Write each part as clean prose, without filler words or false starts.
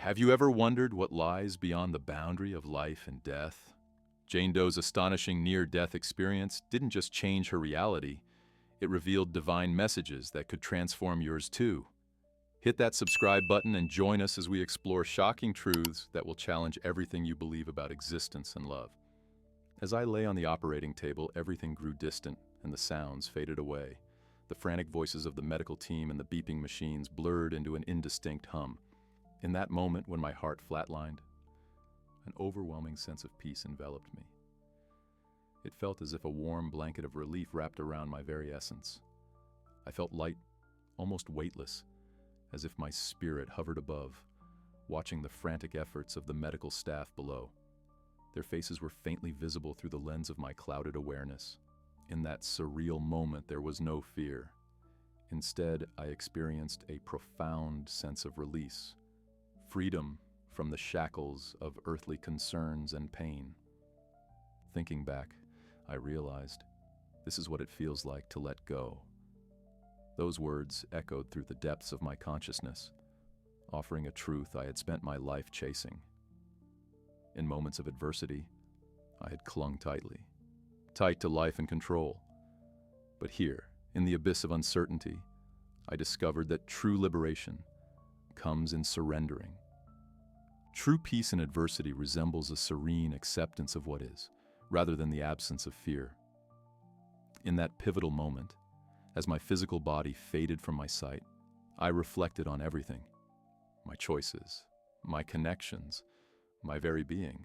Have you ever wondered what lies beyond the boundary of life and death? Jane Doe's astonishing near-death experience didn't just change her reality, it revealed divine messages that could transform yours too. Hit that subscribe button and join us as we explore shocking truths that will challenge everything you believe about existence and love. As I lay on the operating table, everything grew distant and the sounds faded away. The frantic voices of the medical team and the beeping machines blurred into an indistinct hum. In that moment, when my heart flatlined, an overwhelming sense of peace enveloped me. It felt as if a warm blanket of relief wrapped around my very essence. I felt light, almost weightless, as if my spirit hovered above, watching the frantic efforts of the medical staff below. Their faces were faintly visible through the lens of my clouded awareness. In that surreal moment, there was no fear. Instead, I experienced a profound sense of release. Freedom from the shackles of earthly concerns and pain. Thinking back, I realized this is what it feels like to let go. Those words echoed through the depths of my consciousness, offering a truth I had spent my life chasing. In moments of adversity, I had clung tightly, tight to life and control. But here, in the abyss of uncertainty, I discovered that true liberation comes in surrendering. True peace in adversity resembles a serene acceptance of what is, rather than the absence of fear. In that pivotal moment, as my physical body faded from my sight, I reflected on everything: my choices, my connections, my very being.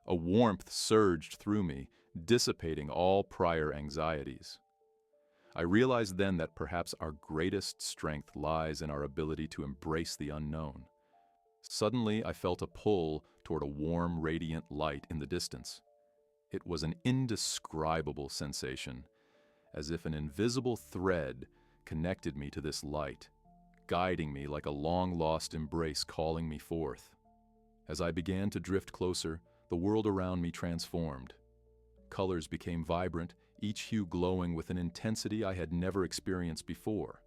A warmth surged through me, dissipating all prior anxieties. I realized then that perhaps our greatest strength lies in our ability to embrace the unknown. Suddenly, I felt a pull toward a warm, radiant light in the distance. It was an indescribable sensation, as if an invisible thread connected me to this light, guiding me like a long-lost embrace calling me forth. As I began to drift closer, the world around me transformed. Colors became vibrant, each hue glowing with an intensity I had never experienced before.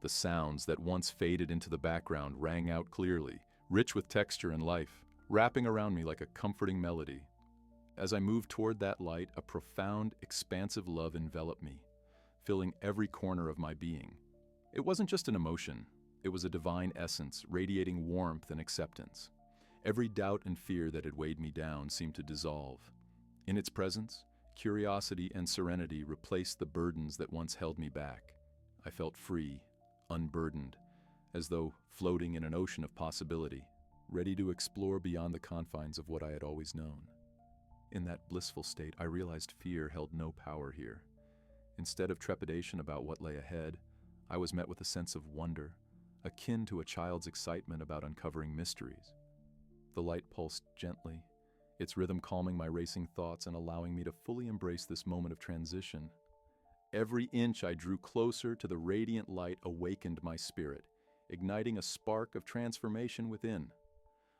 The sounds that once faded into the background rang out clearly, rich with texture and life, wrapping around me like a comforting melody. As I moved toward that light, a profound, expansive love enveloped me, filling every corner of my being. It wasn't just an emotion, it was a divine essence, radiating warmth and acceptance. Every doubt and fear that had weighed me down seemed to dissolve. In its presence, curiosity and serenity replaced the burdens that once held me back. I felt free, unburdened, as though floating in an ocean of possibility, ready to explore beyond the confines of what I had always known. In that blissful state, I realized fear held no power here. Instead of trepidation about what lay ahead, I was met with a sense of wonder, akin to a child's excitement about uncovering mysteries. The light pulsed gently, its rhythm calming my racing thoughts and allowing me to fully embrace this moment of transition. Every inch I drew closer to the radiant light awakened my spirit, igniting a spark of transformation within.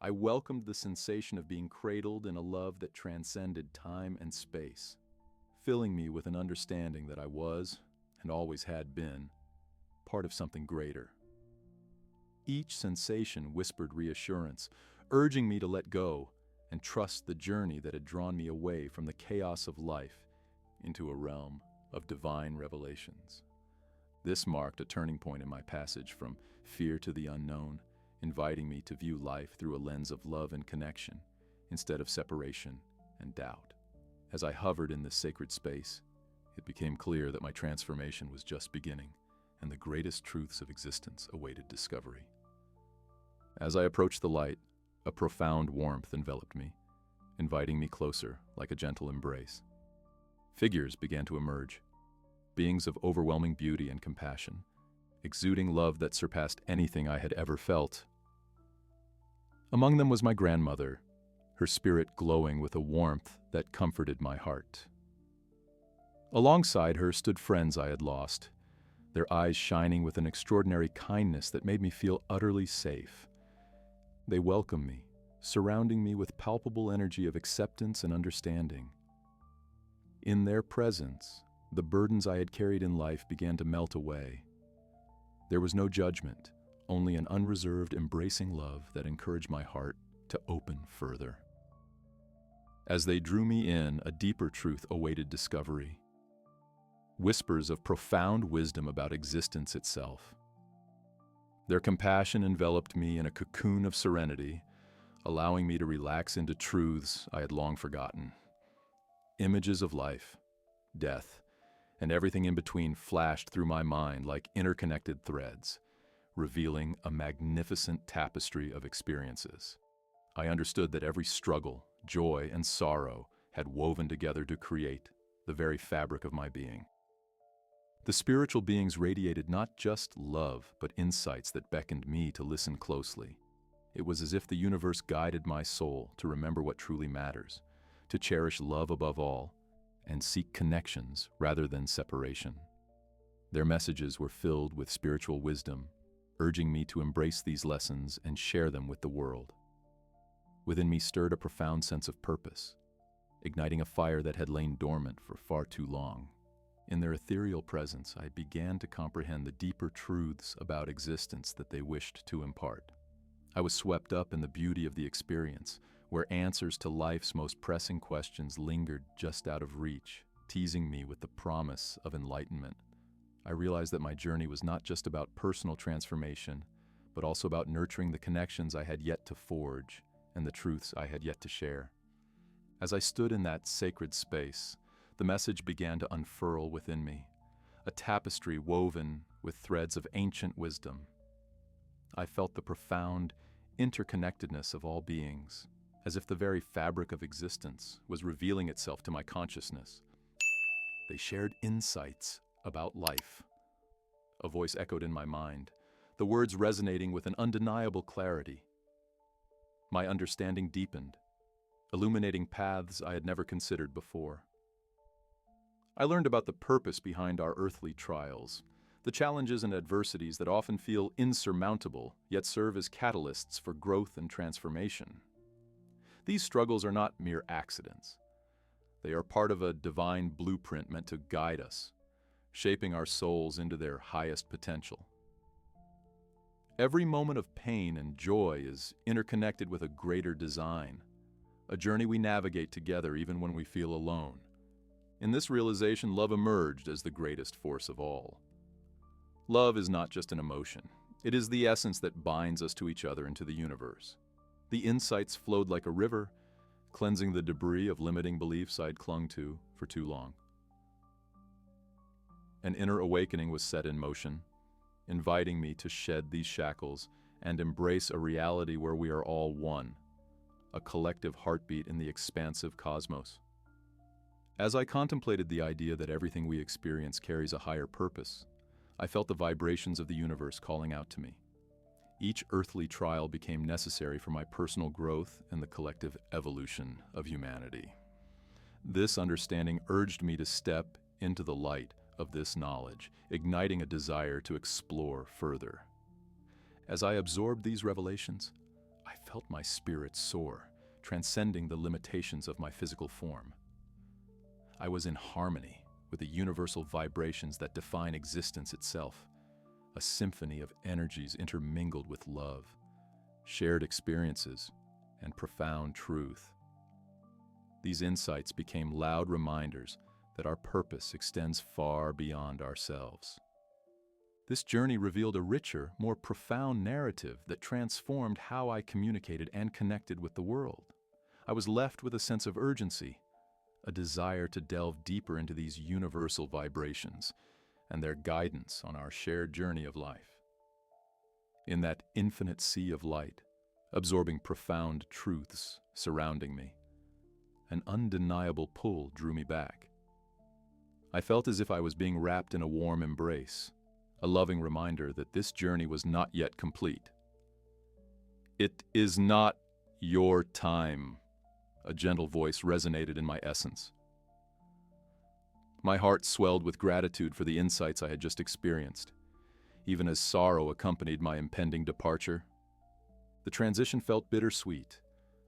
I welcomed the sensation of being cradled in a love that transcended time and space, filling me with an understanding that I was, and always had been, part of something greater. Each sensation whispered reassurance, urging me to let go and trust the journey that had drawn me away from the chaos of life into a realm of divine revelations. This marked a turning point in my passage from fear to the unknown, inviting me to view life through a lens of love and connection, instead of separation and doubt. As I hovered in this sacred space, it became clear that my transformation was just beginning, and the greatest truths of existence awaited discovery. As I approached the light, a profound warmth enveloped me, inviting me closer like a gentle embrace. Figures began to emerge, beings of overwhelming beauty and compassion, exuding love that surpassed anything I had ever felt. Among them was my grandmother, her spirit glowing with a warmth that comforted my heart. Alongside her stood friends I had lost, their eyes shining with an extraordinary kindness that made me feel utterly safe. They welcomed me, surrounding me with palpable energy of acceptance and understanding. In their presence, the burdens I had carried in life began to melt away. There was no judgment, only an unreserved, embracing love that encouraged my heart to open further. As they drew me in, a deeper truth awaited discovery. Whispers of profound wisdom about existence itself. Their compassion enveloped me in a cocoon of serenity, allowing me to relax into truths I had long forgotten. Images of life, death, and everything in between flashed through my mind like interconnected threads, revealing a magnificent tapestry of experiences. I understood that every struggle, joy, and sorrow had woven together to create the very fabric of my being. The spiritual beings radiated not just love, but insights that beckoned me to listen closely. It was as if the universe guided my soul to remember what truly matters, to cherish love above all, and seek connections rather than separation. Their messages were filled with spiritual wisdom, urging me to embrace these lessons and share them with the world. Within me stirred a profound sense of purpose, igniting a fire that had lain dormant for far too long. In their ethereal presence, I began to comprehend the deeper truths about existence that they wished to impart. I was swept up in the beauty of the experience, where answers to life's most pressing questions lingered just out of reach, teasing me with the promise of enlightenment. I realized that my journey was not just about personal transformation, but also about nurturing the connections I had yet to forge and the truths I had yet to share. As I stood in that sacred space, the message began to unfurl within me, a tapestry woven with threads of ancient wisdom. I felt the profound interconnectedness of all beings, as if the very fabric of existence was revealing itself to my consciousness. They shared insights about life. A voice echoed in my mind, the words resonating with an undeniable clarity. My understanding deepened, illuminating paths I had never considered before. I learned about the purpose behind our earthly trials, the challenges and adversities that often feel insurmountable, yet serve as catalysts for growth and transformation. These struggles are not mere accidents. They are part of a divine blueprint meant to guide us, shaping our souls into their highest potential. Every moment of pain and joy is interconnected with a greater design, a journey we navigate together even when we feel alone. In this realization, love emerged as the greatest force of all. Love is not just an emotion. It is the essence that binds us to each other and to the universe. The insights flowed like a river, cleansing the debris of limiting beliefs I'd clung to for too long. An inner awakening was set in motion, inviting me to shed these shackles and embrace a reality where we are all one, a collective heartbeat in the expansive cosmos. As I contemplated the idea that everything we experience carries a higher purpose, I felt the vibrations of the universe calling out to me. Each earthly trial became necessary for my personal growth and the collective evolution of humanity. This understanding urged me to step into the light of this knowledge, igniting a desire to explore further. As I absorbed these revelations, I felt my spirit soar, transcending the limitations of my physical form. I was in harmony with the universal vibrations that define existence itself, a symphony of energies intermingled with love, shared experiences, and profound truth. These insights became loud reminders that our purpose extends far beyond ourselves. This journey revealed a richer, more profound narrative that transformed how I communicated and connected with the world. I was left with a sense of urgency, a desire to delve deeper into these universal vibrations and their guidance on our shared journey of life. In that infinite sea of light, absorbing profound truths surrounding me, an undeniable pull drew me back. I felt as if I was being wrapped in a warm embrace, a loving reminder that this journey was not yet complete. "It is not your time," a gentle voice resonated in my essence. My heart swelled with gratitude for the insights I had just experienced, even as sorrow accompanied my impending departure. The transition felt bittersweet,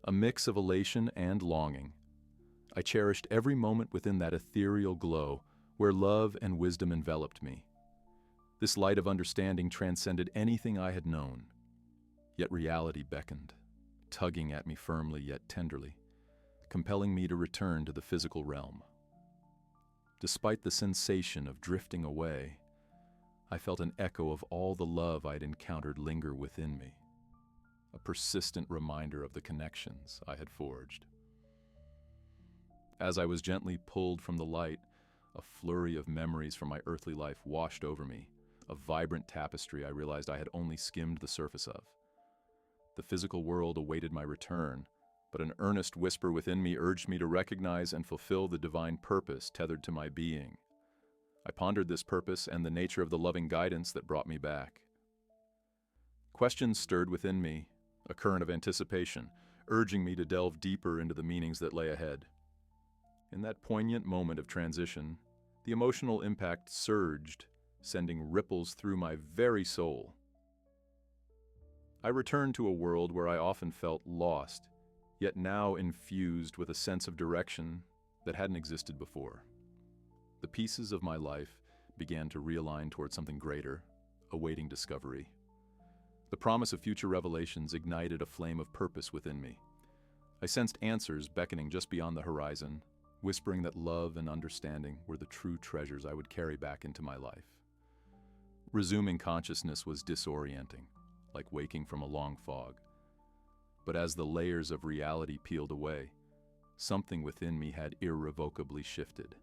a mix of elation and longing. I cherished every moment within that ethereal glow where love and wisdom enveloped me. This light of understanding transcended anything I had known. Yet reality beckoned, tugging at me firmly yet tenderly, compelling me to return to the physical realm. Despite the sensation of drifting away, I felt an echo of all the love I'd encountered linger within me, a persistent reminder of the connections I had forged. As I was gently pulled from the light, a flurry of memories from my earthly life washed over me, a vibrant tapestry I realized I had only skimmed the surface of. The physical world awaited my return, but an earnest whisper within me urged me to recognize and fulfill the divine purpose tethered to my being. I pondered this purpose and the nature of the loving guidance that brought me back. Questions stirred within me, a current of anticipation, urging me to delve deeper into the meanings that lay ahead. In that poignant moment of transition, the emotional impact surged, sending ripples through my very soul. I returned to a world where I often felt lost, yet now infused with a sense of direction that hadn't existed before. The pieces of my life began to realign toward something greater, awaiting discovery. The promise of future revelations ignited a flame of purpose within me. I sensed answers beckoning just beyond the horizon, whispering that love and understanding were the true treasures I would carry back into my life. Resuming consciousness was disorienting, like waking from a long fog. But as the layers of reality peeled away, something within me had irrevocably shifted.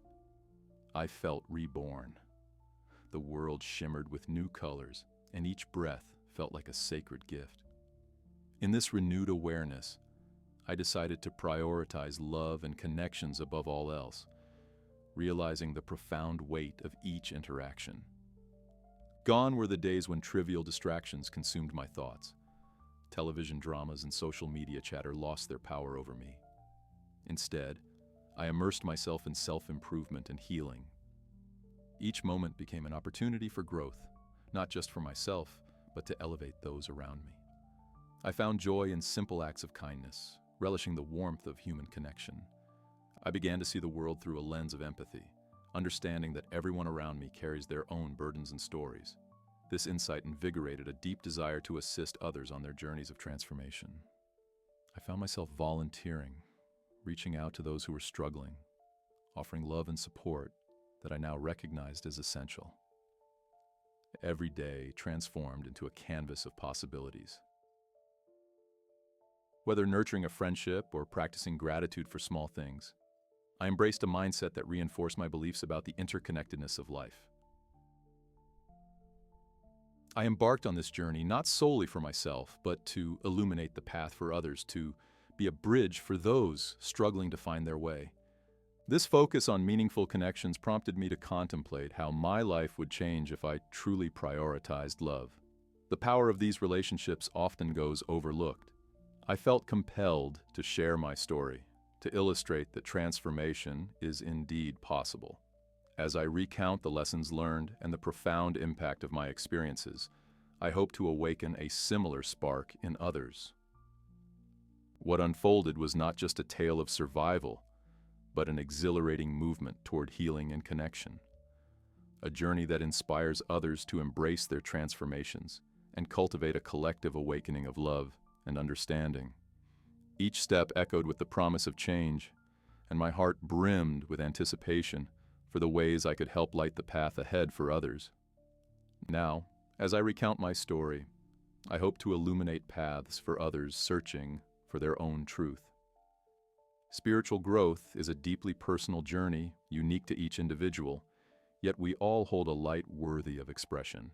I felt reborn. The world shimmered with new colors, and each breath felt like a sacred gift. In this renewed awareness, I decided to prioritize love and connections above all else, realizing the profound weight of each interaction. Gone were the days when trivial distractions consumed my thoughts. Television dramas and social media chatter lost their power over me. Instead, I immersed myself in self-improvement and healing. Each moment became an opportunity for growth, not just for myself, but to elevate those around me. I found joy in simple acts of kindness, relishing the warmth of human connection. I began to see the world through a lens of empathy, understanding that everyone around me carries their own burdens and stories. This insight invigorated a deep desire to assist others on their journeys of transformation. I found myself volunteering, reaching out to those who were struggling, offering love and support that I now recognized as essential. Every day transformed into a canvas of possibilities. Whether nurturing a friendship or practicing gratitude for small things, I embraced a mindset that reinforced my beliefs about the interconnectedness of life. I embarked on this journey not solely for myself, but to illuminate the path for others, to be a bridge for those struggling to find their way. This focus on meaningful connections prompted me to contemplate how my life would change if I truly prioritized love. The power of these relationships often goes overlooked. I felt compelled to share my story, to illustrate that transformation is indeed possible. As I recount the lessons learned and the profound impact of my experiences, I hope to awaken a similar spark in others. What unfolded was not just a tale of survival, but an exhilarating movement toward healing and connection. A journey that inspires others to embrace their transformations and cultivate a collective awakening of love and understanding. Each step echoed with the promise of change, and my heart brimmed with anticipation for the ways I could help light the path ahead for others. Now, as I recount my story, I hope to illuminate paths for others searching for their own truth. Spiritual growth is a deeply personal journey, unique to each individual, yet we all hold a light worthy of expression.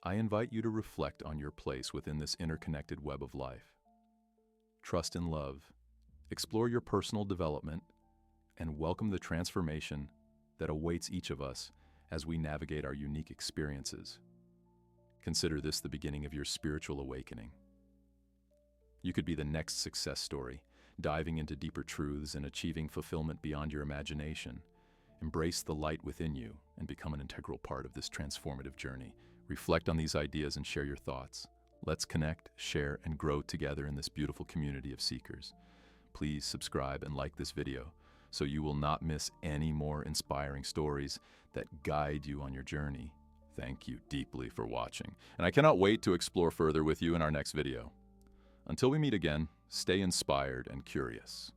I invite you to reflect on your place within this interconnected web of life. Trust in love, explore your personal development, and welcome the transformation that awaits each of us as we navigate our unique experiences. Consider this the beginning of your spiritual awakening. You could be the next success story, diving into deeper truths and achieving fulfillment beyond your imagination. Embrace the light within you and become an integral part of this transformative journey. Reflect on these ideas and share your thoughts. Let's connect, share, and grow together in this beautiful community of seekers. Please subscribe and like this video so you will not miss any more inspiring stories that guide you on your journey. Thank you deeply for watching, and I cannot wait to explore further with you in our next video. Until we meet again, stay inspired and curious.